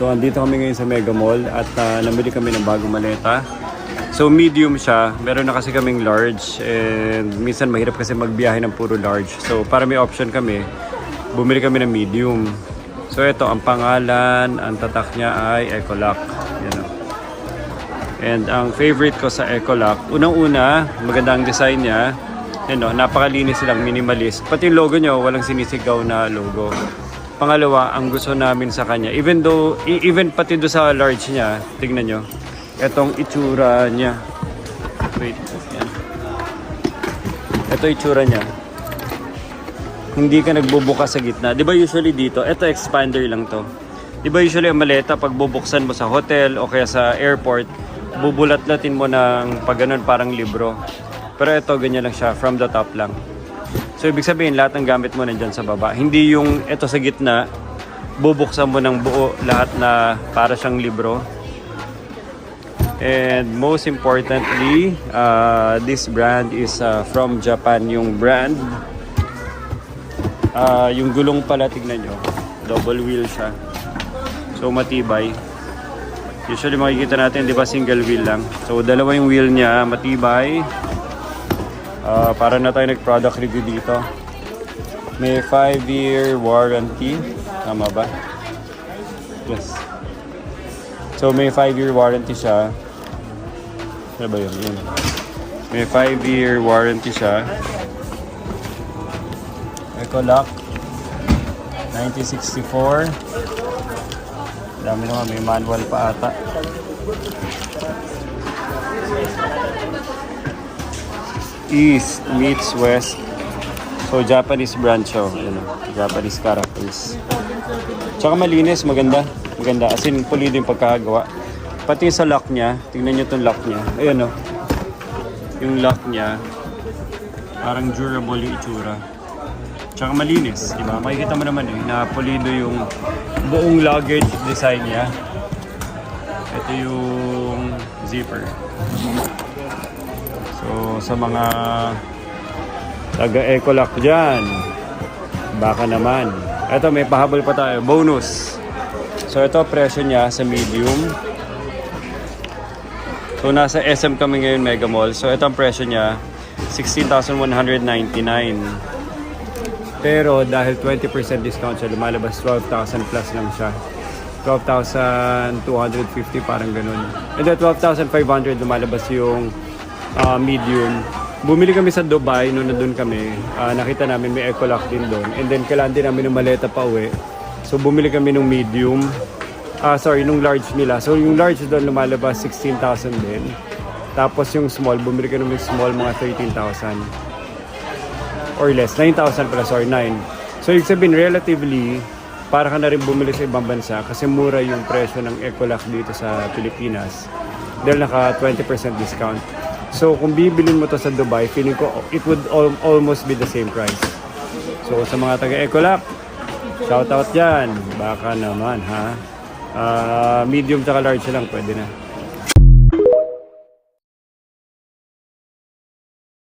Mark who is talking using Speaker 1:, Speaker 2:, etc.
Speaker 1: So andito kami ngayon sa Mega Mall at namili kami ng bagong maleta. So medium siya, meron na kasi kaming large and minsan mahirap kasi magbiyahe ng puro large. So para may option kami, bumili kami ng medium. So ito ang pangalan, ang tatak niya ay Ecolock. Yan o. And ang favorite ko sa Ecolock, unang-una, maganda ang design niya. Yan o, napakalinis silang, minimalist. Pati yung logo niya, walang sinisigaw na logo. Pangalawa, ang gusto namin sa kanya, even pati do sa large niya, tignan nyo, etong itsura niya. Wait, yan. Ito itsura niya. Hindi ka nagbubuka sa gitna. Di ba usually dito, ito expander lang to. Di ba usually ang maleta, pag bubuksan mo sa hotel o kaya sa airport, bubulat-latin mo ng pag ganun parang libro. Pero ito, ganyan lang siya, from the top lang. So, ibig sabihin, lahat ng gamit mo nandyan sa baba. Hindi yung ito sa gitna, bubuksan mo ng buo lahat na para siyang libro. And most importantly, this brand is from Japan, yung brand. Yung gulong pala, tignan nyo. Double wheel siya. So, matibay. Usually, makikita natin, di ba, single wheel lang. So, dalawa yung wheel niya, matibay. Para na tayo nag-product review dito. May 5-year warranty. Tama ba? Yes. So may 5-year warranty siya. Ano ba yun? Yun. May 5-year warranty siya. Ecolock 1964. Dami naman. May manual pa ata. East meets West. So, Japanese brand siya. Yun, Japanese characters. Tsaka malinis, maganda. Maganda. As in, pulido yung pagkakagawa. Pati sa lock niya, tingnan nyo itong lock niya. Ayun, yung lock niya, parang durable yung itsura. Tsaka malinis, diba? Makikita mo naman na pulido yung buong luggage design niya. Ito yung zipper. So, sa mga taga-Ecolock dyan, baka naman. Ito, may pahabol pa tayo. Bonus. So, ito, presyo niya sa medium. So, nasa SM kami ngayon, Mega Mall. So, ito ang presyo niya, 16,199. Pero, dahil 20% discount siya, lumalabas 12,000 plus lang siya. 12,250, parang ganun. And then, 12,500 lumalabas yung medium. Bumili kami sa Dubai noon nandun kami. Nakita namin may Ecolock din doon. And then kailangan din namin ng maleta pa uwi. So bumili kami ng medium. Nung large nila. So yung large doon lumalabas 16,000 din. Tapos yung small, bumili kami ng small mga 13,000. Or less. 9,000 pala, 9. So yung sabihin, relatively, para ka na rin bumili sa ibang bansa kasi mura yung presyo ng Ecolock dito sa Pilipinas. Dahil naka 20% discount. So, kung bibilin mo to sa Dubai, feeling ko it would almost be the same price. So, sa mga taga-Ecolock, shoutout yan. Baka naman, ha? Medium tsaka large lang, pwede na.